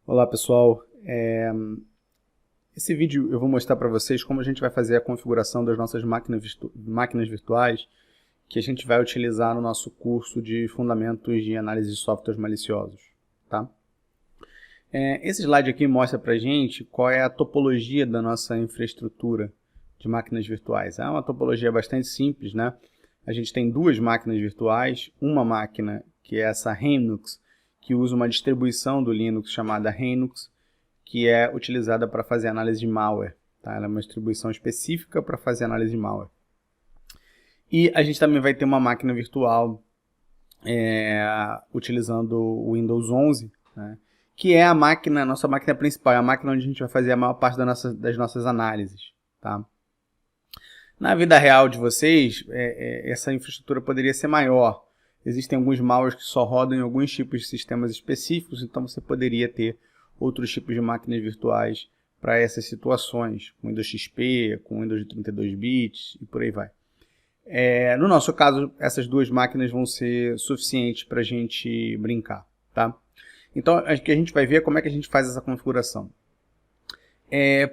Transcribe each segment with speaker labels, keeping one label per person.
Speaker 1: Olá pessoal, esse vídeo eu vou mostrar para vocês como a gente vai fazer a configuração das nossas máquinas virtuais que a gente vai utilizar no nosso curso de Fundamentos de Análise de Softwares Maliciosos. Tá? Esse slide aqui mostra para a gente qual é a topologia da nossa infraestrutura de máquinas virtuais. É uma topologia bastante simples, né? A gente tem duas máquinas virtuais, uma máquina que é essa Linux, que usa uma distribuição do Linux chamada Linux, que é utilizada para fazer análise de malware. Tá? Ela é uma distribuição específica para fazer análise de malware. E a gente também vai ter uma máquina virtual utilizando o Windows 11, né? Que é a nossa máquina principal, é a máquina onde a gente vai fazer a maior parte das nossas análises. Tá? Na vida real de vocês, essa infraestrutura poderia ser maior. Existem alguns malwares que só rodam em alguns tipos de sistemas específicos, então você poderia ter outros tipos de máquinas virtuais para essas situações, com Windows XP, com Windows de 32 bits e por aí vai. No nosso caso, essas duas máquinas vão ser suficientes para a gente brincar. Tá? Então, o que a gente vai ver é como é que a gente faz essa configuração.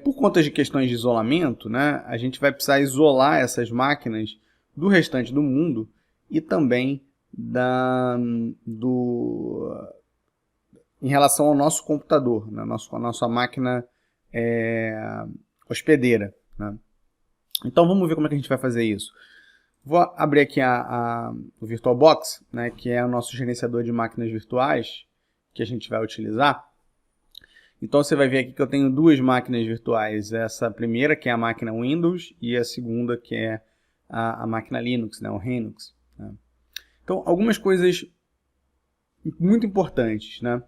Speaker 1: Por conta de questões de isolamento, né, a gente vai precisar isolar essas máquinas do restante do mundo e também em relação ao nosso computador, né, a nossa máquina hospedeira. Né? Então vamos ver como é que a gente vai fazer isso. Vou abrir aqui o VirtualBox, né, que é o nosso gerenciador de máquinas virtuais que a gente vai utilizar. Então você vai ver aqui que eu tenho duas máquinas virtuais, essa primeira que é a máquina Windows e a segunda que é a máquina Linux, né, o Linux. Né? Então algumas coisas muito importantes. Né?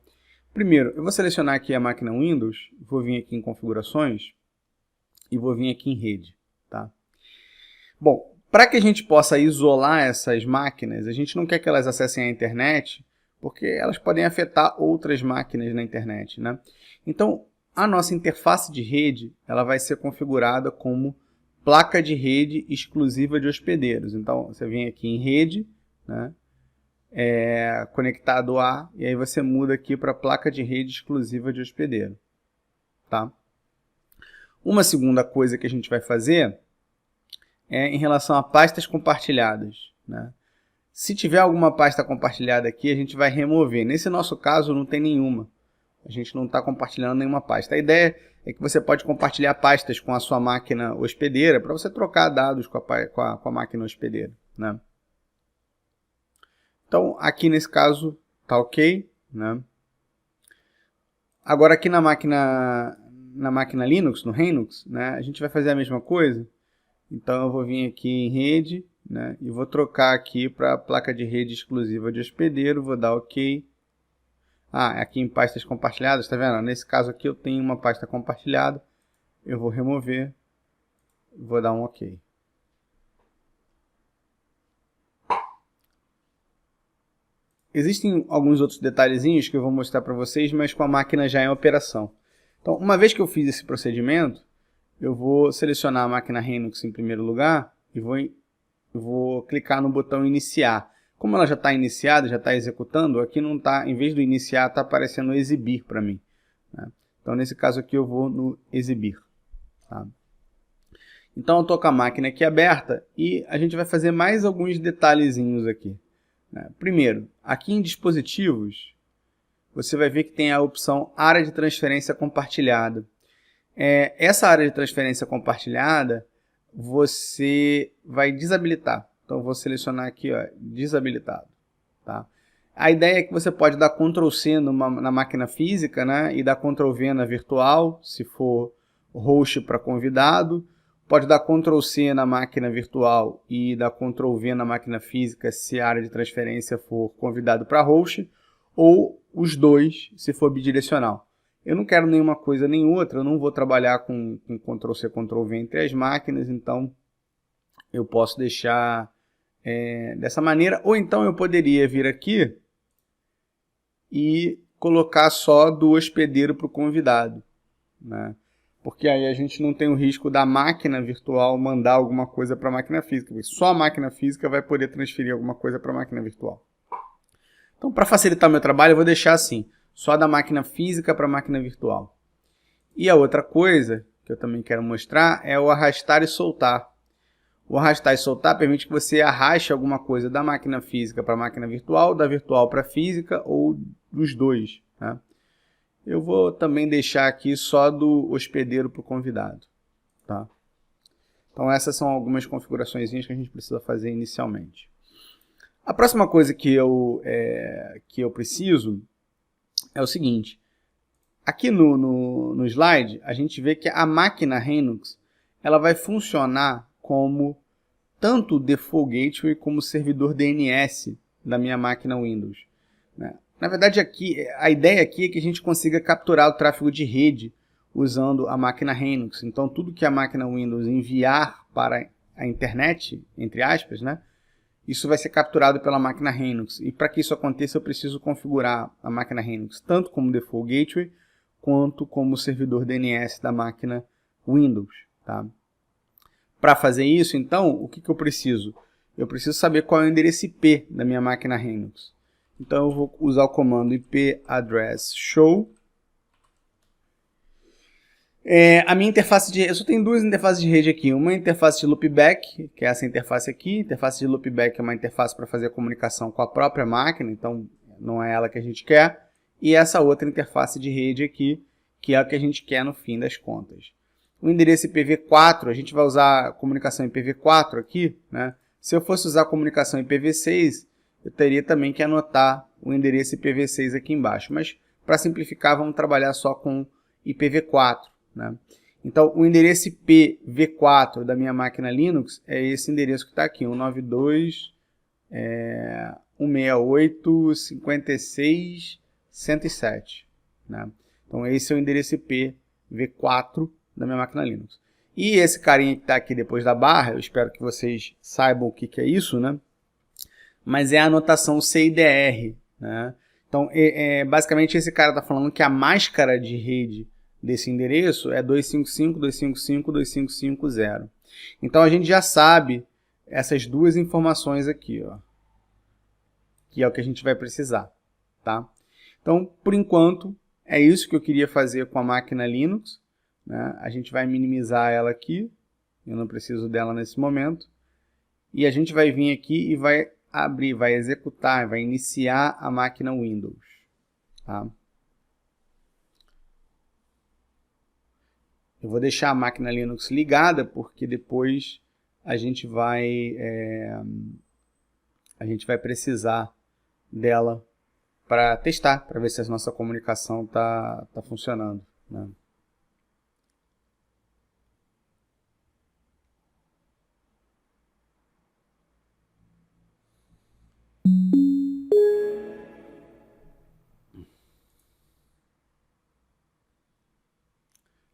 Speaker 1: Primeiro, eu vou selecionar aqui a máquina Windows, vou vir aqui em configurações e vou vir aqui em rede. Tá? Bom, para que a gente possa isolar essas máquinas, a gente não quer que elas acessem a internet, porque elas podem afetar outras máquinas na internet. Né? Então, a nossa interface de rede ela vai ser configurada como placa de rede exclusiva de hospedeiros. Então, você vem aqui em rede, né? Conectado a, e aí você muda aqui para placa de rede exclusiva de hospedeiro. Tá? Uma segunda coisa que a gente vai fazer é em relação a pastas compartilhadas. Né? Se tiver alguma pasta compartilhada aqui, a gente vai remover. Nesse nosso caso, não tem nenhuma. A gente não está compartilhando nenhuma pasta. A ideia é que você pode compartilhar pastas com a sua máquina hospedeira para você trocar dados com a máquina hospedeira. Né? Então, aqui nesse caso, está ok. Né? Agora, aqui na máquina Linux, no Linux, né, a gente vai fazer a mesma coisa. Então, eu vou vir aqui em rede, né, e vou trocar aqui para a placa de rede exclusiva de hospedeiro. Vou dar ok. Aqui em pastas compartilhadas, está vendo? Nesse caso aqui eu tenho uma pasta compartilhada. Eu vou remover. Vou dar um ok. Existem alguns outros detalhezinhos que eu vou mostrar para vocês, mas com a máquina já em operação. Então, uma vez que eu fiz esse procedimento, eu vou selecionar a máquina Linux em primeiro lugar e vou clicar no botão iniciar. Como ela já está iniciada, já está executando, aqui não está, em vez do iniciar, está aparecendo exibir para mim. Né? Então, nesse caso aqui, eu vou no exibir. Tá? Então, eu estou com a máquina aqui aberta e a gente vai fazer mais alguns detalhezinhos aqui. Né? Primeiro, aqui em dispositivos, você vai ver que tem a opção área de transferência compartilhada. Essa área de transferência compartilhada, você vai desabilitar. Então, eu vou selecionar aqui, ó, desabilitado. Tá? A ideia é que você pode dar Ctrl+C na máquina física, né, e dar Ctrl+V na virtual, se for host para convidado. Pode dar Ctrl+C na máquina virtual e dar Ctrl+V na máquina física, se a área de transferência for convidado para host, ou os dois, se for bidirecional. Eu não quero nenhuma coisa nem outra, eu não vou trabalhar com Ctrl+C, Ctrl+V entre as máquinas, então eu posso deixar dessa maneira, ou então eu poderia vir aqui e colocar só do hospedeiro para o convidado. Né? Porque aí a gente não tem o risco da máquina virtual mandar alguma coisa para a máquina física, porque só a máquina física vai poder transferir alguma coisa para a máquina virtual. Então, para facilitar o meu trabalho, eu vou deixar assim. só da máquina física para a máquina virtual. E a outra coisa que eu também quero mostrar é o arrastar e soltar. O arrastar e soltar permite que você arraste alguma coisa da máquina física para a máquina virtual, da virtual para a física ou dos dois. Tá? Eu vou também deixar aqui só do hospedeiro para o convidado. Tá? Então essas são algumas configurações que a gente precisa fazer inicialmente. A próxima coisa que eu preciso é o seguinte. Aqui no slide, a gente vê que a máquina Linux ela vai funcionar como tanto o Default Gateway como o servidor DNS da minha máquina Windows. Né? Na verdade, a ideia aqui é que a gente consiga capturar o tráfego de rede usando a máquina Linux. Então, tudo que a máquina Windows enviar para a internet, entre aspas, né, isso vai ser capturado pela máquina Linux. E para que isso aconteça, eu preciso configurar a máquina Linux tanto como Default Gateway, quanto como servidor DNS da máquina Windows. Tá? Para fazer isso, então, o que eu preciso? Eu preciso saber qual é o endereço IP da minha máquina Linux. Então, eu vou usar o comando IP address show. A minha interface de rede, eu só tenho duas interfaces de rede aqui. Uma interface de loopback, que é essa interface aqui. Interface de loopback é uma interface para fazer a comunicação com a própria máquina, então não é ela que a gente quer. E essa outra interface de rede aqui, que é a que a gente quer no fim das contas. O endereço IPv4, a gente vai usar a comunicação IPv4 aqui, né? Se eu fosse usar a comunicação IPv6, eu teria também que anotar o endereço IPv6 aqui embaixo. Mas, para simplificar, vamos trabalhar só com IPv4. Né? Então, o endereço IPv4 da minha máquina Linux é esse endereço que está aqui, 192.168.56.107. Né? Então, esse é o endereço IPv4 da minha máquina Linux. E esse carinha que está aqui depois da barra, eu espero que vocês saibam o que é isso, né? Mas é a anotação CIDR. Né? Então, basicamente, esse cara está falando que a máscara de rede desse endereço é 255.255.255.0. Então, a gente já sabe essas duas informações aqui, ó, que é o que a gente vai precisar. Tá? Então, por enquanto, é isso que eu queria fazer com a máquina Linux. Né? A gente vai minimizar ela aqui, eu não preciso dela nesse momento. E a gente vai vir aqui e vai abrir, vai executar, vai iniciar a máquina Windows. Tá? Eu vou deixar a máquina Linux ligada, porque depois a gente vai precisar dela para testar, para ver se a nossa comunicação tá funcionando. Né?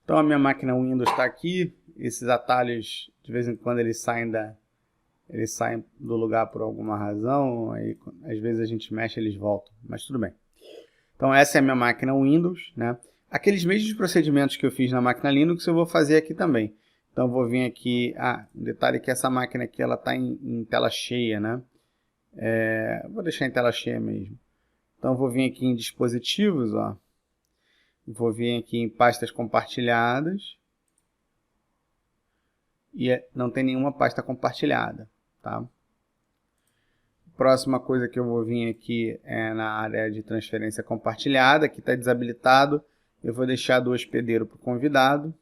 Speaker 1: Então a minha máquina Windows está aqui, esses atalhos de vez em quando eles saem do lugar por alguma razão, aí às vezes a gente mexe e eles voltam, mas tudo bem. Então essa é a minha máquina Windows, né? Aqueles mesmos procedimentos que eu fiz na máquina Linux eu vou fazer aqui também. Então eu vou vir aqui, um detalhe é que essa máquina aqui ela está em tela cheia, né? Vou deixar em tela cheia mesmo. Então eu vou vir aqui em dispositivos, ó. Vou vir aqui em pastas compartilhadas. E não tem nenhuma pasta compartilhada. Tá? Próxima coisa que eu vou vir aqui é na área de transferência compartilhada, que está desabilitado. Eu vou deixar do hospedeiro para o convidado.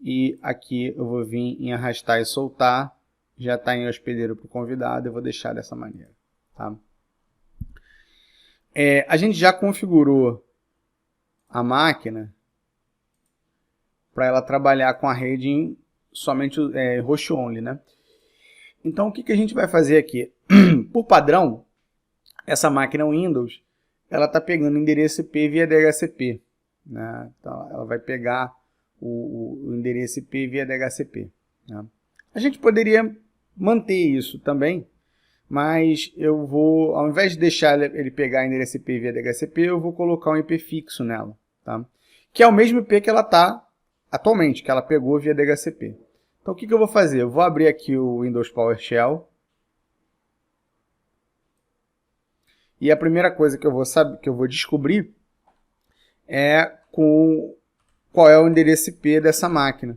Speaker 1: E aqui eu vou vir em arrastar e soltar. Já está em hospedeiro para o convidado. Eu vou deixar dessa maneira. Tá? A gente já configurou a máquina para ela trabalhar com a rede em somente host only, né? Então o que a gente vai fazer aqui? Por padrão, essa máquina Windows ela está pegando endereço IP via DHCP, né? Então ela vai pegar o endereço IP via DHCP. Né? A gente poderia manter isso também, mas eu vou, ao invés de deixar ele pegar endereço IP via DHCP, eu vou colocar um IP fixo nela. Tá? Que é o mesmo IP que ela está atualmente, que ela pegou via DHCP. Então o que eu vou fazer? Eu vou abrir aqui o Windows PowerShell. E a primeira coisa que eu vou descobrir é qual é o endereço IP dessa máquina.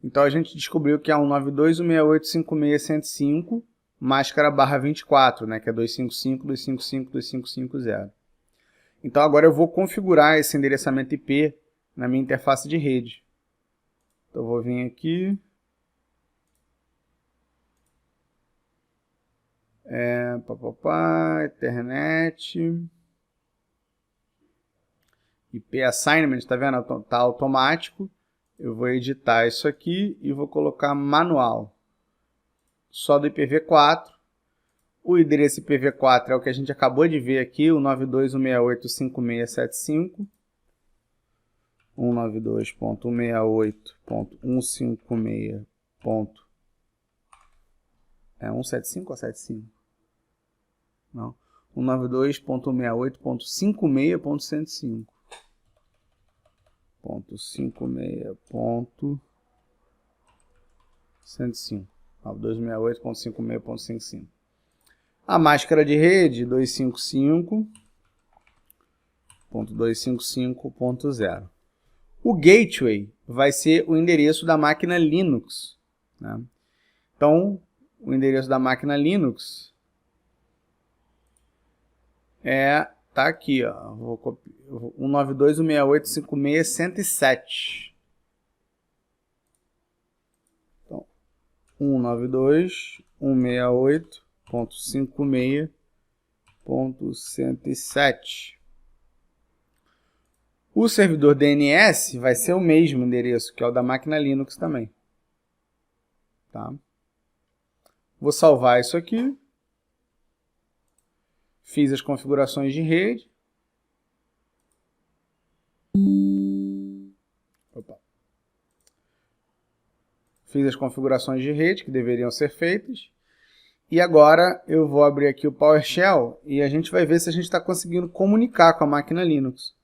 Speaker 1: Então a gente descobriu que é 192.168.56.105, máscara /24, né, que é 255.255.255.0. Então agora eu vou configurar esse endereçamento IP na minha interface de rede. Então eu vou vir aqui, Ethernet, IP Assignment, tá vendo? Tá automático. Eu vou editar isso aqui e vou colocar manual. Só do IPv4. O endereço IPv4 é o que a gente acabou de ver aqui, o 92.168.56.75. 192.168.156. 175 ou 75? Não. 192.168.56.105. 56.105. 268.56.155. A máscara de rede 255.255.0. O gateway vai ser o endereço da máquina Linux, né? Então, o endereço da máquina Linux tá aqui, ó. 192.168.56.107. Então, 192.168.56.107. O servidor DNS vai ser o mesmo endereço, que é o da máquina Linux também. Tá? Vou salvar isso aqui. Fiz as configurações de rede. Fiz as configurações de rede que deveriam ser feitas. E agora eu vou abrir aqui o PowerShell e a gente vai ver se a gente está conseguindo comunicar com a máquina Linux.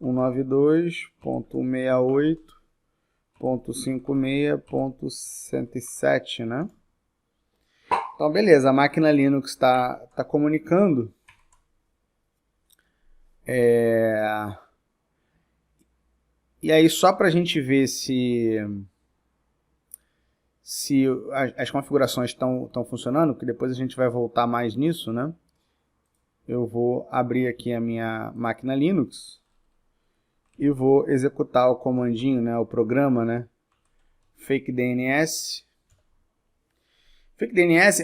Speaker 1: 192.168.56.107, né? Então, beleza, a máquina Linux está comunicando. E aí, só para a gente ver se as configurações estão funcionando, que depois a gente vai voltar mais nisso, né? Eu vou abrir aqui a minha máquina Linux e vou executar o comandinho, né, o programa, né, fakeDNS. FakeDNS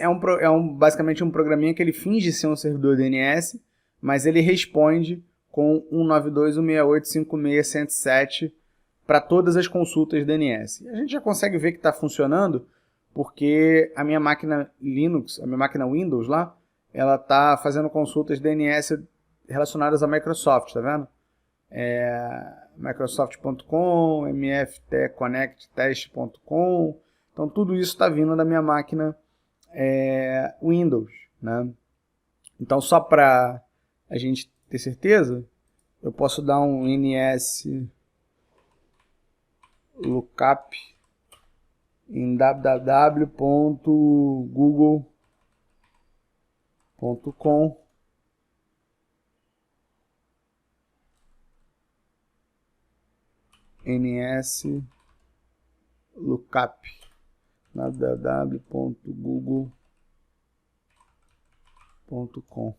Speaker 1: basicamente um programinha que ele finge ser um servidor DNS, mas ele responde com 192.168.56.107 para todas as consultas DNS. A gente já consegue ver que está funcionando porque a minha máquina Linux, a minha máquina Windows lá, ela está fazendo consultas DNS relacionadas a Microsoft, tá vendo? Microsoft.com, mftconnecttest.com. Então tudo isso está vindo da minha máquina Windows, né? Então só para a gente ter certeza, eu posso dar um ns lookup em www.google.com ns lookup www.google.com.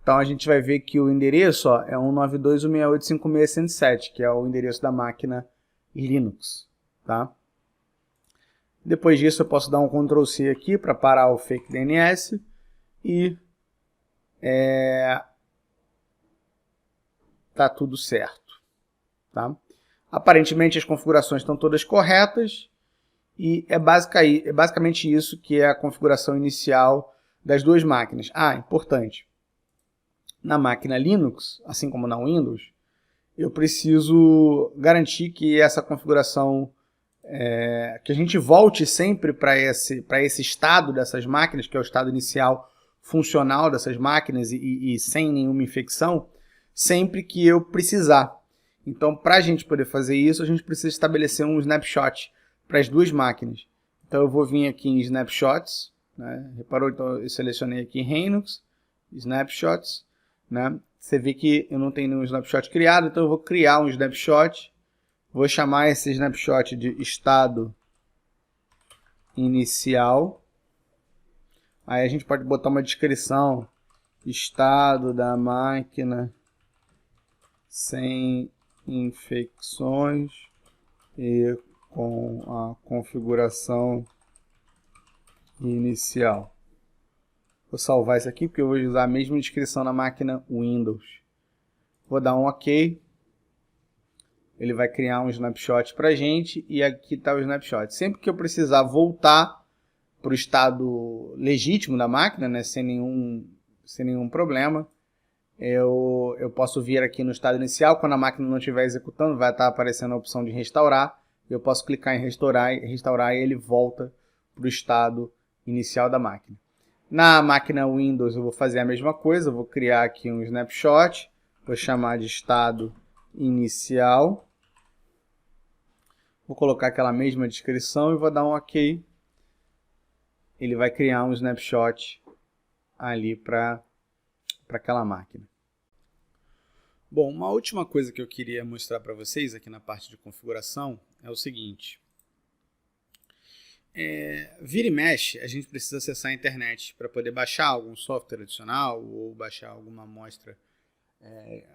Speaker 1: Então a gente vai ver que o endereço é 192.168.56.107, que é o endereço da máquina Linux, tá? Depois disso eu posso dar um Ctrl C aqui para parar o fake DNS e tá tudo certo, tá? Aparentemente as configurações estão todas corretas e é basicamente isso que é a configuração inicial das duas máquinas. Importante, na máquina Linux, assim como na Windows, eu preciso garantir que essa configuração, que a gente volte sempre para esse estado dessas máquinas, que é o estado inicial funcional dessas máquinas e sem nenhuma infecção, sempre que eu precisar. Então, para a gente poder fazer isso, a gente precisa estabelecer um snapshot para as duas máquinas. Então, eu vou vir aqui em Snapshots, né? Reparou? Então eu selecionei aqui Linux, Snapshots, né? Você vê que eu não tenho nenhum snapshot criado, então eu vou criar um snapshot. Vou chamar esse snapshot de estado inicial. Aí a gente pode botar uma descrição. Estado da máquina sem infecções e com a configuração inicial. Vou salvar isso aqui porque eu vou usar a mesma descrição na máquina Windows. Vou dar um OK. Ele vai criar um snapshot para a gente e aqui está o snapshot. Sempre que eu precisar voltar para o estado legítimo da máquina, né, sem nenhum problema, eu posso vir aqui no estado inicial. Quando a máquina não estiver executando, vai estar aparecendo a opção de restaurar. Eu posso clicar em restaurar e ele volta para o estado inicial da máquina. Na máquina Windows eu vou fazer a mesma coisa. Eu vou criar aqui um snapshot. Vou chamar de estado inicial. Vou colocar aquela mesma descrição e vou dar um OK. Ele vai criar um snapshot ali para aquela máquina. Bom, uma última coisa que eu queria mostrar para vocês aqui na parte de configuração é o seguinte. Vira e mexe, a gente precisa acessar a internet para poder baixar algum software adicional ou baixar alguma amostra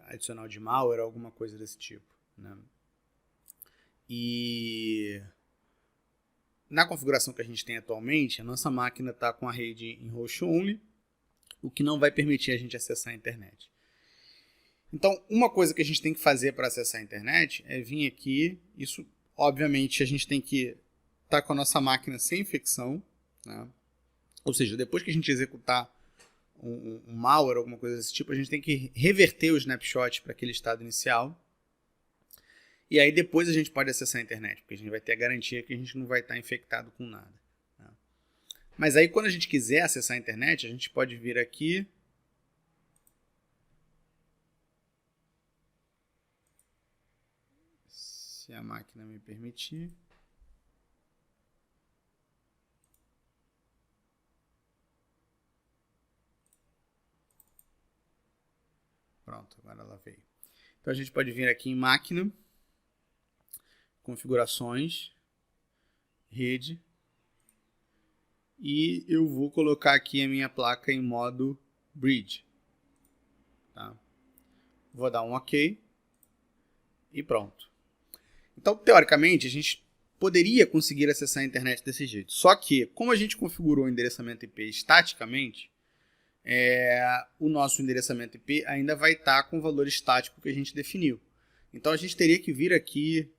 Speaker 1: adicional de malware, alguma coisa desse tipo, né? E na configuração que a gente tem atualmente, a nossa máquina está com a rede em host only, o que não vai permitir a gente acessar a internet. Então, uma coisa que a gente tem que fazer para acessar a internet é vir aqui. Isso, obviamente, a gente tem que estar com a nossa máquina sem infecção, né? Ou seja, depois que a gente executar um malware, alguma coisa desse tipo, a gente tem que reverter o snapshot para aquele estado inicial. E aí depois a gente pode acessar a internet, porque a gente vai ter a garantia que a gente não vai estar infectado com nada, né? Mas aí quando a gente quiser acessar a internet, a gente pode vir aqui. Se a máquina me permitir. Pronto, agora ela veio. Então a gente pode vir aqui em máquina, configurações, rede, e eu vou colocar aqui a minha placa em modo bridge, tá? Vou dar um OK e pronto. Então, teoricamente, a gente poderia conseguir acessar a internet desse jeito. Só que, como a gente configurou o endereçamento IP estaticamente, o nosso endereçamento IP ainda vai estar com o valor estático que a gente definiu. Então, a gente teria que vir aqui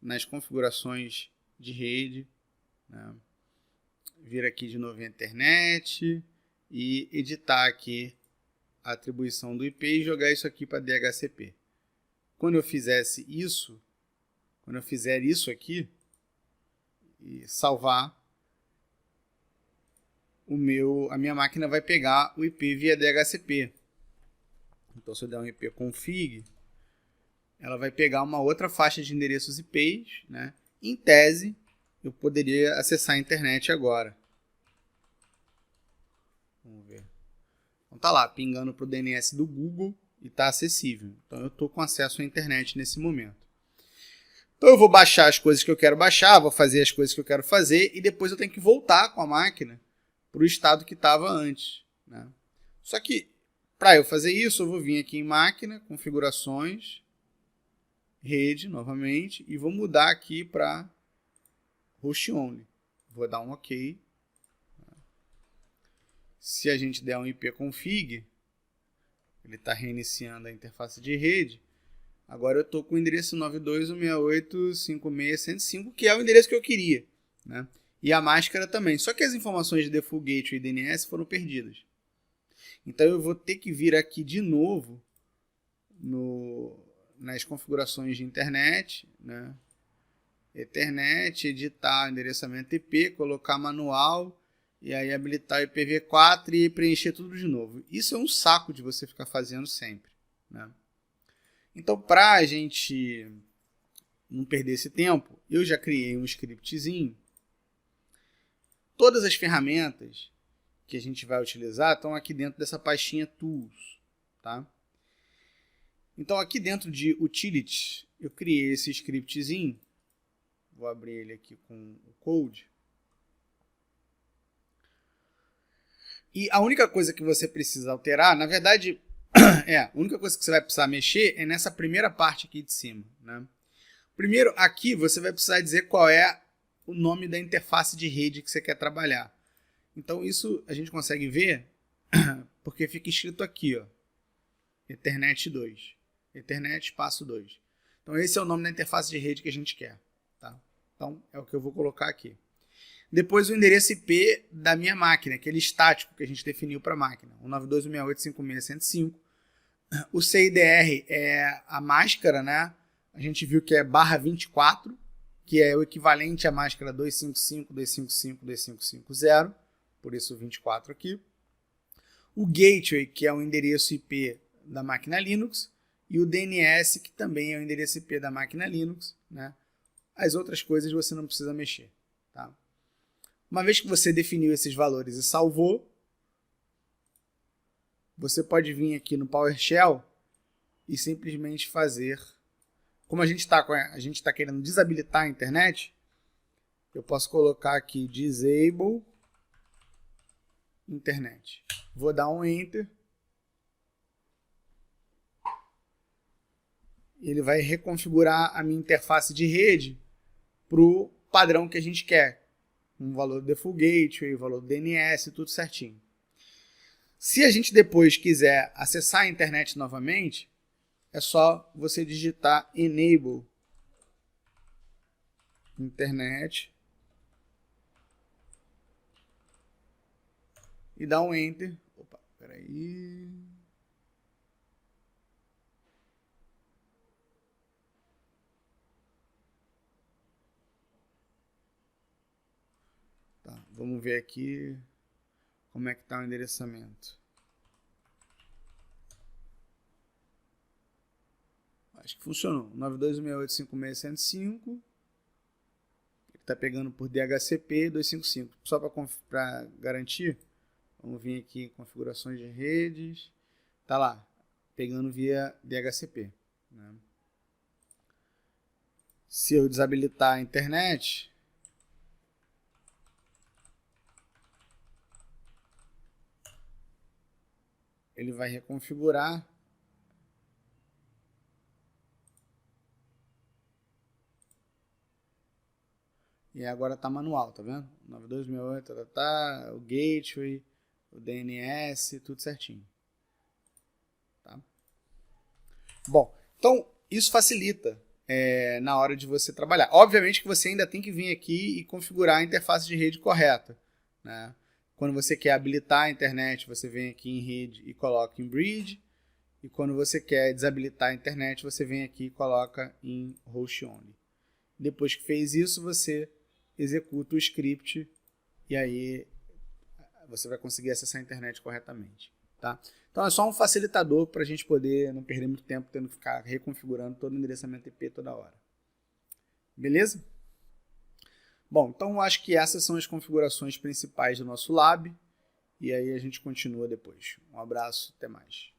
Speaker 1: nas configurações de rede, né? Vir aqui de novo em internet e editar aqui a atribuição do IP e jogar isso aqui para DHCP. Quando eu fizer isso aqui e salvar, a minha máquina vai pegar o IP via DHCP. Então, se eu der um IP config, ela vai pegar uma outra faixa de endereços IPs, né? Em tese, eu poderia acessar a internet agora. Vamos ver. Então tá lá, pingando para o DNS do Google e está acessível. Então eu estou com acesso à internet nesse momento. Então eu vou baixar as coisas que eu quero baixar, vou fazer as coisas que eu quero fazer e depois eu tenho que voltar com a máquina para o estado que estava antes, né? Só que para eu fazer isso, eu vou vir aqui em máquina, configurações, rede novamente e vou mudar aqui para host only. Vou dar um OK. Se a gente der um IP config, ele está reiniciando a interface de rede. Agora eu estou com o endereço 92.168.56.105, que é o endereço que eu queria, né? E a máscara também. Só que as informações de Default Gateway e DNS foram perdidas. Então eu vou ter que vir aqui de novo nas configurações de internet, né? Ethernet, editar endereçamento IP, colocar manual e aí habilitar o IPv4 e preencher tudo de novo. Isso é um saco de você ficar fazendo sempre, né? Então, para a gente não perder esse tempo, eu já criei um scriptzinho. Todas as ferramentas que a gente vai utilizar estão aqui dentro dessa pastinha Tools, tá? Então, aqui dentro de Utilities, eu criei esse scriptzinho. Vou abrir ele aqui com o code. E a única coisa que você precisa alterar, na verdade, a única coisa que você vai precisar mexer é nessa primeira parte aqui de cima, né? Primeiro, aqui você vai precisar dizer qual é o nome da interface de rede que você quer trabalhar. Então, isso a gente consegue ver porque fica escrito aqui, ó, Ethernet 2. Ethernet espaço 2. Então, esse é o nome da interface de rede que a gente quer. Tá? Então, é o que eu vou colocar aqui. Depois, o endereço IP da minha máquina, aquele estático que a gente definiu para a máquina. 192.168.56.105. O CIDR é a máscara, né? A gente viu que é /24, que é o equivalente à máscara 255.255.255.0, por isso o 24 aqui. O gateway, que é o endereço IP da máquina Linux, e o DNS, que também é o endereço IP da máquina Linux, né? As outras coisas você não precisa mexer, tá? Uma vez que você definiu esses valores e salvou, você pode vir aqui no PowerShell e simplesmente fazer... Como a gente está querendo desabilitar a internet, eu posso colocar aqui Disable Internet. Vou dar um Enter. Ele vai reconfigurar a minha interface de rede para o padrão que a gente quer. Um valor do Default Gateway, o valor do DNS, tudo certinho. Se a gente depois quiser acessar a internet novamente, é só você digitar Enable Internet e dar um Enter. Opa, peraí. Tá, vamos ver aqui como é que está o endereçamento. Acho que funcionou. 92.168.56.105. Ele está pegando por DHCP 255. Só para garantir, vamos vir aqui em configurações de redes. Tá lá, pegando via DHCP. Né? Se eu desabilitar a internet, ele vai reconfigurar. E agora está manual, tá vendo? 9268, o gateway, o DNS, tudo certinho. Tá? Bom, então isso facilita na hora de você trabalhar. Obviamente que você ainda tem que vir aqui e configurar a interface de rede correta. Né? Quando você quer habilitar a internet, você vem aqui em rede e coloca em bridge. E quando você quer desabilitar a internet, você vem aqui e coloca em host only. Depois que fez isso, você executa o script e aí você vai conseguir acessar a internet corretamente. Tá? Então é só um facilitador para a gente poder não perder muito tempo tendo que ficar reconfigurando todo o endereçamento IP toda hora. Beleza? Bom, então eu acho que essas são as configurações principais do nosso lab e aí a gente continua depois. Um abraço, até mais.